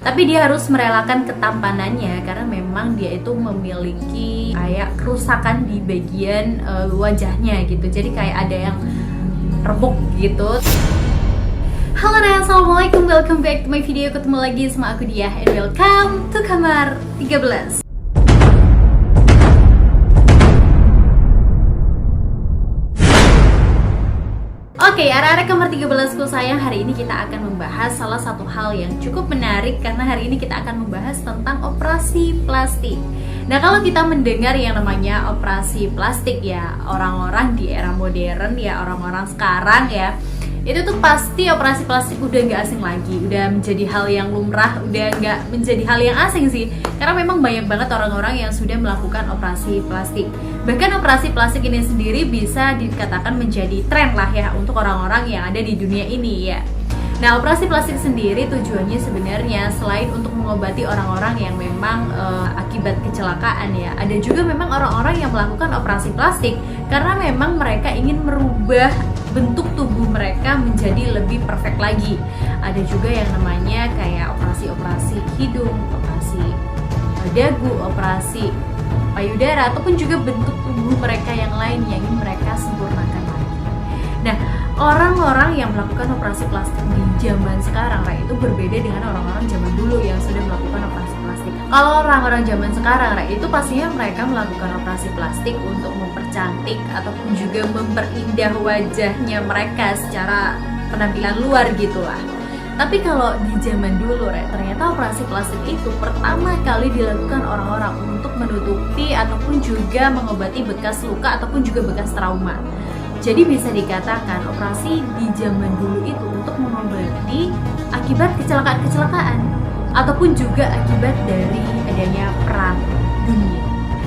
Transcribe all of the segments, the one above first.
Tapi dia harus merelakan ketampanannya karena memang dia itu memiliki kayak kerusakan di bagian wajahnya gitu. Jadi kayak ada yang remuk gitu. Halo Naya, assalamualaikum, welcome back to my video. Ketemu lagi sama aku Diah and welcome to kamar 13. Oke, arah-arah kamar 13 ku sayang, hari ini kita akan membahas salah satu hal yang cukup menarik karena hari ini kita akan membahas tentang operasi plastik. Nah, kalau kita mendengar yang namanya operasi plastik ya, orang-orang di era modern ya, orang-orang sekarang ya, itu tuh pasti operasi plastik udah nggak asing lagi, udah menjadi hal yang lumrah, udah nggak menjadi hal yang asing sih, karena memang banyak banget orang-orang yang sudah melakukan operasi plastik. Bahkan operasi plastik ini sendiri bisa dikatakan menjadi tren lah ya untuk orang-orang yang ada di dunia ini ya. Nah, operasi plastik sendiri tujuannya sebenarnya selain untuk mengobati orang-orang yang memang akibat kecelakaan ya, ada juga memang orang-orang yang melakukan operasi plastik karena memang mereka ingin merubah bentuk tubuh mereka menjadi lebih perfect lagi. Ada juga yang namanya kayak operasi hidung, operasi dagu, operasi payudara, ataupun juga bentuk tubuh mereka yang lain yang ingin mereka sempurnakan lagi. Nah, orang-orang yang melakukan operasi plastik di zaman sekarang itu berbeda dengan orang-orang zaman dulu yang sudah melakukan operasi plastik. Kalau orang-orang zaman sekarang itu pastinya mereka melakukan operasi plastik untuk mempercantik ataupun juga memperindah wajahnya mereka secara penampilan luar gitulah. Tapi kalau di zaman dulu ternyata operasi plastik itu pertama kali dilakukan orang-orang untuk menutupi ataupun juga mengobati bekas luka ataupun juga bekas trauma. Jadi bisa dikatakan operasi di zaman dulu itu untuk mengobati akibat kecelakaan-kecelakaan ataupun juga akibat dari adanya perang dunia.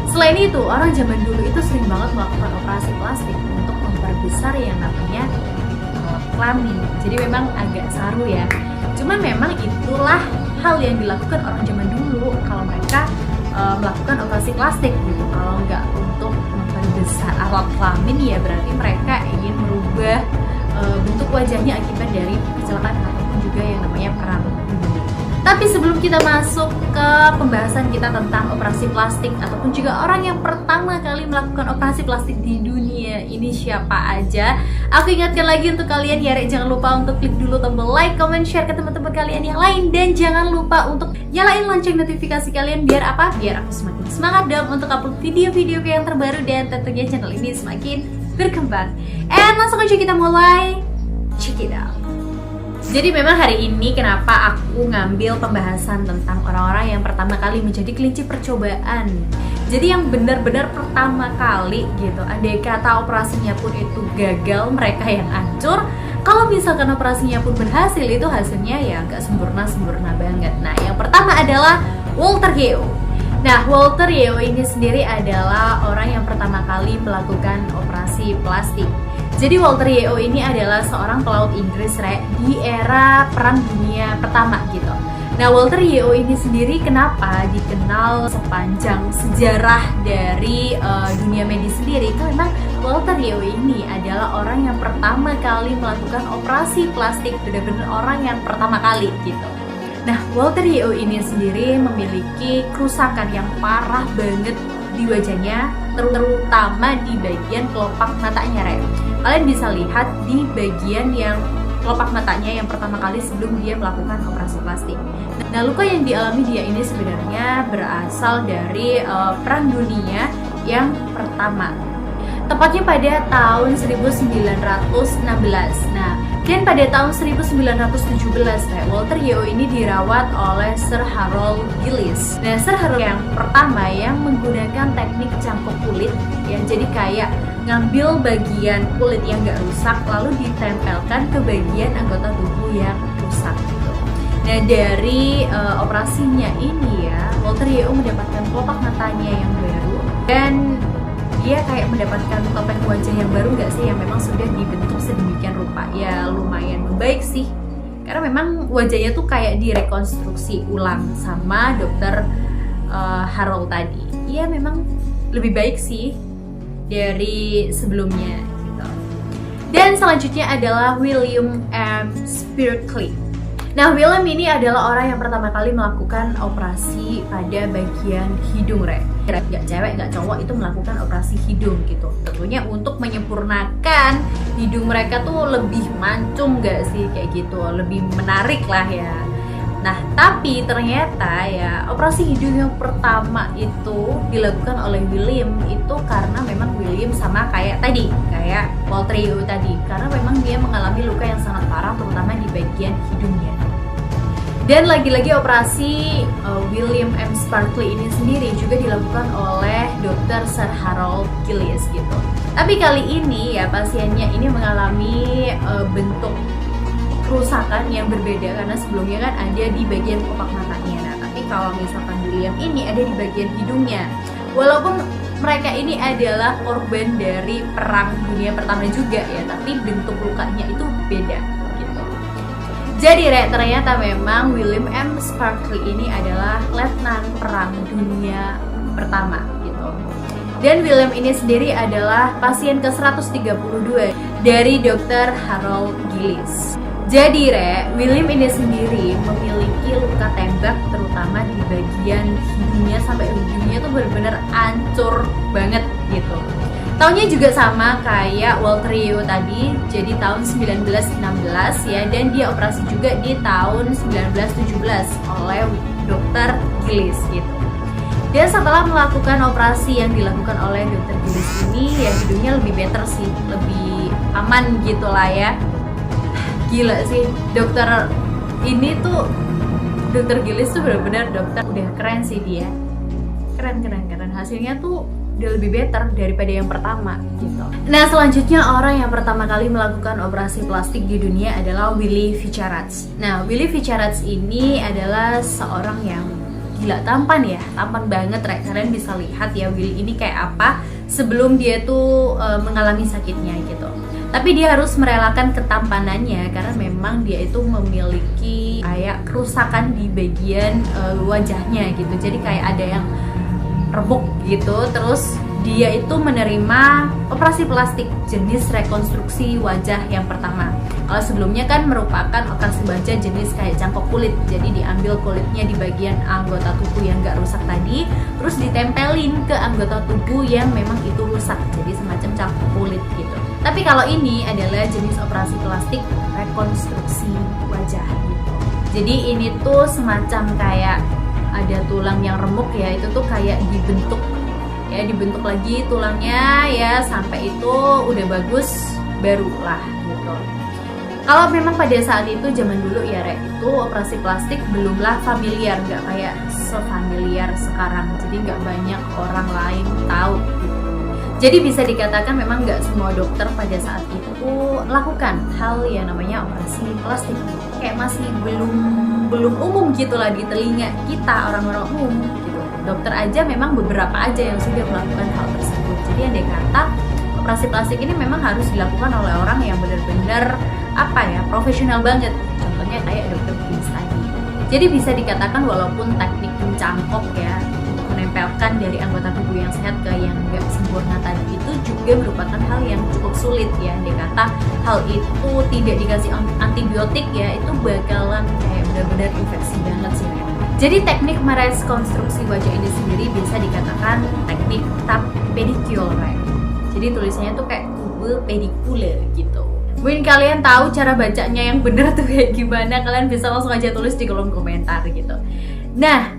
Selain itu, orang zaman dulu itu sering banget melakukan operasi plastik untuk memperbesar yang namanya kelamin. Jadi memang agak saru ya. Cuman memang itulah hal yang dilakukan orang zaman dulu kalau mereka melakukan operasi plastik gitu. Kalau nggak untuk memperbesar alat kelamin ya berarti mereka ingin merubah bentuk wajahnya akibat dari kecelakaan ataupun juga yang namanya perang dunia. Tapi sebelum kita masuk ke pembahasan kita tentang operasi plastik ataupun juga orang yang pertama kali melakukan operasi plastik di dunia ini siapa aja, aku ingatkan lagi untuk kalian ya, jangan lupa untuk klik dulu tombol like, comment, share ke teman-teman kalian yang lain, dan jangan lupa untuk nyalain lonceng notifikasi kalian biar apa? Biar aku semakin semangat dong untuk upload video-video yang terbaru dan tentunya channel ini semakin berkembang. And langsung aja kita mulai, check it out. Jadi memang hari ini kenapa aku ngambil pembahasan tentang orang-orang yang pertama kali menjadi kelinci percobaan. Jadi yang benar-benar pertama kali gitu, andai kata operasinya pun itu gagal, mereka yang hancur. Kalau misalkan operasinya pun berhasil, itu hasilnya ya gak sempurna banget. Nah, yang pertama adalah Walter Yeo. Nah, Walter Yeo ini sendiri adalah orang yang pertama kali melakukan operasi plastik. Jadi Walter Yeo ini adalah seorang pelaut Inggris di era Perang Dunia Pertama gitu. Nah, Walter Yeo ini sendiri kenapa dikenal sepanjang sejarah dari dunia medis sendiri? Itu memang Walter Yeo ini adalah orang yang pertama kali melakukan operasi plastik, benar-benar orang yang pertama kali gitu. Nah, Walter Yeo ini sendiri memiliki kerusakan yang parah banget di wajahnya, terutama di bagian kelopak matanya, Kalian bisa lihat di bagian yang kelopak matanya yang pertama kali sebelum dia melakukan operasi plastik. Nah, luka yang dialami dia ini sebenarnya berasal dari Perang Dunia yang pertama. Tepatnya pada tahun 1916. Nah, dan pada tahun 1917, Walter Yeo ini dirawat oleh Sir Harold Gillis. Nah, Sir Harold yang pertama yang menggunakan teknik cangkok kulit, ya, jadi kayak ngambil bagian kulit yang gak rusak lalu ditempelkan ke bagian anggota tubuh yang rusak gitu. Nah, dari operasinya ini ya, Walter Yeo mendapatkan kelopak matanya yang baru dan dia kayak mendapatkan topeng wajah yang baru nggak sih, yang memang sudah dibentuk sedemikian rupa. Ya lumayan membaik sih, karena memang wajahnya tuh kayak direkonstruksi ulang sama dokter Harold tadi. Ya memang lebih baik sih dari sebelumnya gitu. Dan selanjutnya adalah William M. Spirkley. Nah, Willem ini adalah orang yang pertama kali melakukan operasi pada bagian hidung, Rek. Gak cewek, gak cowok itu melakukan operasi hidung gitu. Tentunya untuk menyempurnakan hidung mereka tuh lebih mancung gak sih, kayak gitu, lebih menarik lah ya. Nah, tapi ternyata ya operasi hidung yang pertama itu dilakukan oleh Willem itu karena memang Willem sama kayak Walter Yeo tadi, karena memang dia mengalami luka yang sangat parah terutama di bagian hidungnya. Dan lagi-lagi operasi William M. Sparkley ini sendiri juga dilakukan oleh Dr. Sir Harold Gillies gitu. Tapi kali ini ya pasiennya ini mengalami bentuk kerusakan yang berbeda karena sebelumnya kan ada di bagian kelopak matanya. Nah, tapi kalau misalkan William ini ada di bagian hidungnya. Walaupun mereka ini adalah korban dari Perang Dunia Pertama juga ya, tapi bentuk lukanya itu beda gitu. Jadi Rek, ternyata memang William M. Sparkley ini adalah letnan Perang Dunia Pertama gitu. Dan William ini sendiri adalah pasien ke-132 dari Dr. Harold Gillies. Jadi Rek, William ini sendiri memiliki luka tembak terutama di bagian hidungnya, sampai hidungnya tuh benar-benar hancur banget gitu. Tahunnya juga sama kayak Walter Yeo tadi, jadi tahun 1916 ya, dan dia operasi juga di tahun 1917 oleh Dr. Gillies gitu. Dan setelah melakukan operasi yang dilakukan oleh Dr. Gillies ini, ya hidungnya lebih better sih, lebih aman gitu lah ya. Gila sih, dokter ini tuh, Dr. Gillies tuh benar-benar dokter udah keren sih dia. Keren. Hasilnya tuh udah lebih better daripada yang pertama gitu. Nah, selanjutnya orang yang pertama kali melakukan operasi plastik di dunia adalah Willy Fitzgerald. Nah, Willy Fitzgerald ini adalah seorang yang gila tampan ya, tampan banget Rek. Kalian bisa lihat ya Willy ini kayak apa sebelum dia tuh mengalami sakitnya gitu. Tapi dia harus merelakan ketampanannya karena memang dia itu memiliki kayak kerusakan di bagian wajahnya gitu. Jadi kayak ada yang remuk gitu. Terus dia itu menerima operasi plastik jenis rekonstruksi wajah yang pertama. Kalau sebelumnya kan merupakan operasi wajah jenis kayak cangkok kulit. Jadi diambil kulitnya di bagian anggota tubuh yang gak rusak tadi, terus ditempelin ke anggota tubuh yang memang itu rusak. Jadi semacam cangkok kulit gitu. Tapi kalau ini adalah jenis operasi plastik rekonstruksi wajah gitu. Jadi ini tuh semacam kayak ada tulang yang remuk ya, itu tuh kayak dibentuk ya, dibentuk lagi tulangnya ya sampai itu udah bagus barulah gitu. Kalau memang pada saat itu zaman dulu ya Rek, itu operasi plastik belumlah familiar, nggak kayak sefamiliar sekarang. Jadi nggak banyak orang lain tahu gitu. Jadi bisa dikatakan memang nggak semua dokter pada saat itu lakukan hal yang namanya operasi plastik. Kayak masih belum umum gitulah di telinga kita orang-orang umum gitu. Dokter aja memang beberapa aja yang sudah melakukan hal tersebut. Jadi andai kata operasi plastik ini memang harus dilakukan oleh orang yang benar-benar profesional banget. Contohnya kayak dokter Gillies tadi. Jadi bisa dikatakan walaupun teknik mencangkok ya, menempelkan dari anggota tubuh yang sehat ke yang nggak sempurna tadi itu juga merupakan hal yang cukup sulit ya. Andai kata hal itu tidak dikasih antibiotik ya, itu bakalan kayak benar-benar infeksi banget sih. Jadi teknik merekonstruksi wajah ini sendiri bisa dikatakan teknik tap pedicure, right? Jadi tulisannya tuh kayak tube pedicule gitu. Mungkin kalian tahu cara bacanya yang bener tuh kayak gimana, kalian bisa langsung aja tulis di kolom komentar gitu. Nah,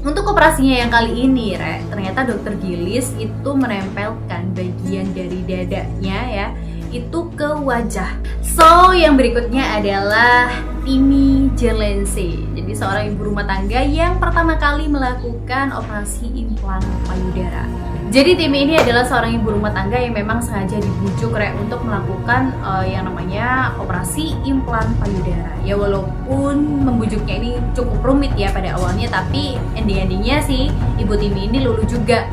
untuk operasinya yang kali ini, Rek, ternyata Dr. Gillies itu menempelkan bagian dari dadanya ya, itu ke wajah. So, yang berikutnya adalah Timmy Jelense. Jadi seorang ibu rumah tangga yang pertama kali melakukan operasi implan payudara. Jadi Timmy ini adalah seorang ibu rumah tangga yang memang sengaja dibujuk Rek untuk melakukan yang namanya operasi implan payudara. Ya walaupun membujuknya ini cukup rumit ya pada awalnya, tapi ending-endingnya sih ibu Timmy ini luluh juga.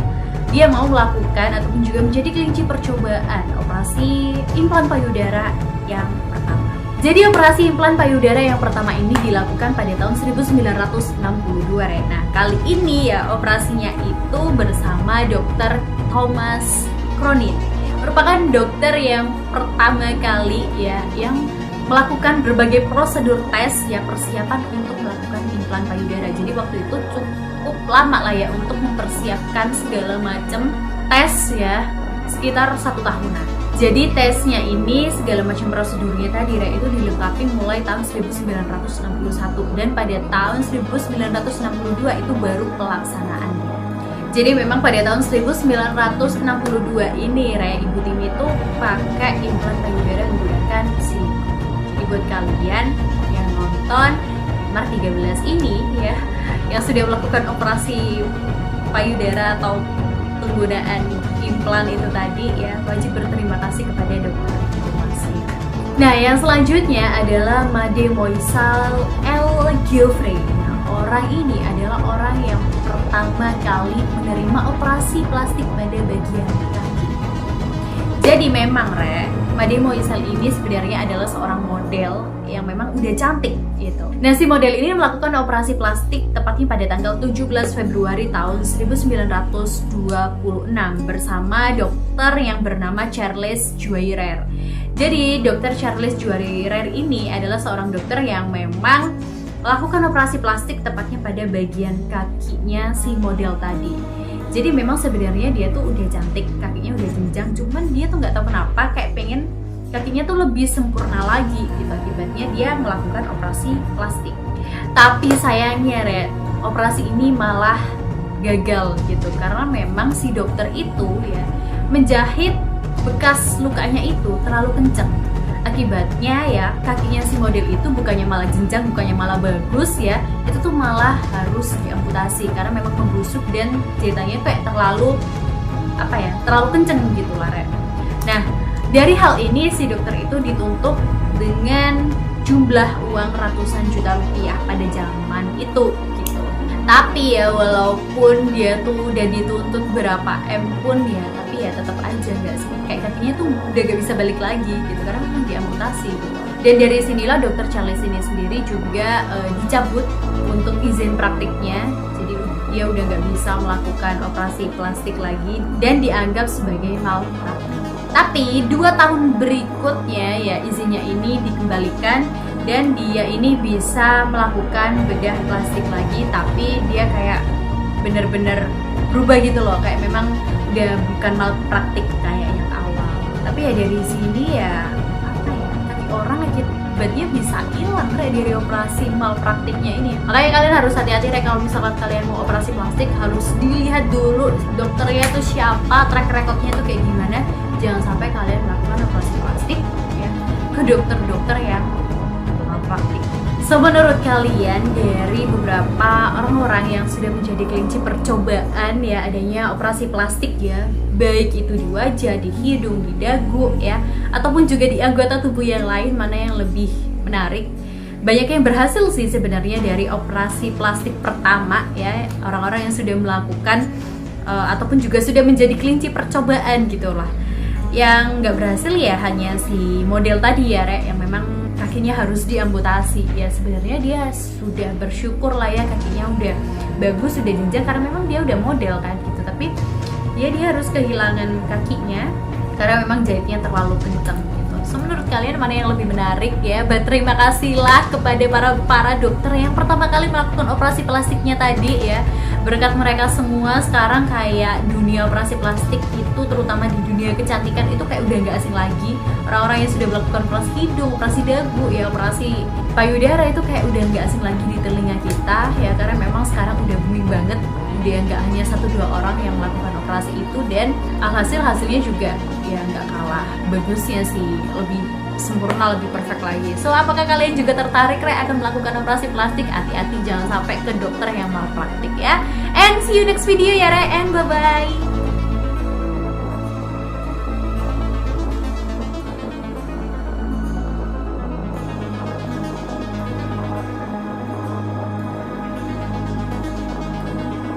Dia mau melakukan ataupun juga menjadi kelinci percobaan operasi implan payudara yang pertama. Jadi operasi implan payudara yang pertama ini dilakukan pada tahun 1962 Rek. Nah, kali ini ya operasinya itu bersama Dr. Thomas Cronin. Merupakan dokter yang pertama kali ya yang melakukan berbagai prosedur tes ya, persiapan untuk melakukan implan payudara. Jadi waktu itu cukup lama lah ya untuk mempersiapkan segala macam tes ya, sekitar 1 tahunan. Jadi tesnya ini segala macam prosedurnya tadi itu dilengkapi mulai tahun 1961 dan pada tahun 1962 itu baru pelaksanaannya. Jadi memang pada tahun 1962 ini Ibu Timi itu pakai implan payudara menggunakan silikon. Jadi buat kalian yang nonton Mar 13 ini ya, yang sudah melakukan operasi payudara atau penggunaan implan itu tadi ya, wajib berterima kasih kepada dokter Masih. Nah, yang selanjutnya adalah Mademoiselle L. Geoffrey. Nah, orang ini adalah orang yang pertama kali menerima operasi plastik pada bagian kaki. Jadi memang Mademoiselle ini sebenarnya adalah seorang model yang memang udah cantik gitu. Nah, si model ini melakukan operasi plastik tepatnya pada tanggal 17 Februari tahun 1926 bersama dokter yang bernama Charles Joyrer. Jadi, dokter Charles Joyrer ini adalah seorang dokter yang memang melakukan operasi plastik tepatnya pada bagian kakinya si model tadi. Jadi memang sebenarnya dia tuh udah cantik, kakinya udah jenjang, cuman dia tuh nggak tahu kenapa kayak pengen kakinya tuh lebih sempurna lagi gitu, akibatnya dia melakukan operasi plastik. Tapi sayangnya operasi ini malah gagal gitu, karena memang si dokter itu ya menjahit bekas lukanya itu terlalu kenceng. Akibatnya ya kakinya si model itu bukannya malah jenjang, bukannya malah bagus ya, itu tuh malah harus diamputasi karena memang membusuk dan jahitannya kayak terlalu terlalu kenceng gitu lah Nah, dari hal ini si dokter itu dituntut dengan jumlah uang ratusan juta rupiah pada zaman itu gitu. Tapi ya walaupun dia tuh udah dituntut berapa M pun ya, tapi ya tetap aja nggak sih, kayak kakinya tuh udah gak bisa balik lagi gitu karena memang diamputasi gitu. Dan dari sinilah dokter Charles ini sendiri juga dicabut untuk izin praktiknya, jadi dia udah gak bisa melakukan operasi plastik lagi dan dianggap sebagai malpraktik. Tapi 2 tahun berikutnya ya izinnya ini dikembalikan dan dia ini bisa melakukan bedah plastik lagi, tapi dia kayak bener-bener berubah gitu loh, kayak memang udah bukan malpraktik kayak yang awal. Tapi ya dari sini ya kaki orang akibatnya bisa hilang dari operasi malpraktiknya ini. Makanya kalian harus hati-hati kalau misalkan kalian mau operasi plastik, harus dilihat dulu dokternya tuh siapa, track recordnya tuh kayak gimana. Jangan sampai kalian melakukan operasi plastik ya ke dokter-dokter yang malpraktik. So, menurut kalian dari beberapa orang-orang yang sudah menjadi kelinci percobaan ya adanya operasi plastik ya, baik itu di wajah, di hidung, di dagu ya, ataupun juga di anggota tubuh yang lain, mana yang lebih menarik? Banyak yang berhasil sih sebenarnya dari operasi plastik pertama ya, orang-orang yang sudah melakukan ataupun juga sudah menjadi kelinci percobaan gitulah. Yang nggak berhasil ya hanya si model tadi ya yang memang kakinya harus diamputasi. Ya sebenarnya dia sudah bersyukur lah ya, kakinya udah bagus, sudah jenjang karena memang dia udah model kan gitu. Tapi ya dia harus kehilangan kakinya karena memang jahitnya terlalu kencang gitu. So, menurut kalian mana yang lebih menarik ya? Berterima kasihlah kepada para dokter yang pertama kali melakukan operasi plastiknya tadi ya. Berkat mereka semua sekarang kayak dunia operasi plastik itu, terutama di dunia kecantikan itu kayak udah gak asing lagi. Orang-orang yang sudah melakukan operasi hidung, operasi dagu ya, operasi payudara itu kayak udah gak asing lagi di telinga kita ya, karena memang sekarang udah booming banget. Udah gak hanya 1-2 orang yang melakukan operasi itu, dan hasilnya juga ya gak kalah bagusnya sih, lebih sempurna, lebih perfect lagi. So, apakah kalian juga tertarik akan melakukan operasi plastik? Hati-hati jangan sampai ke dokter yang malpraktik ya. And see you next video ya and bye bye.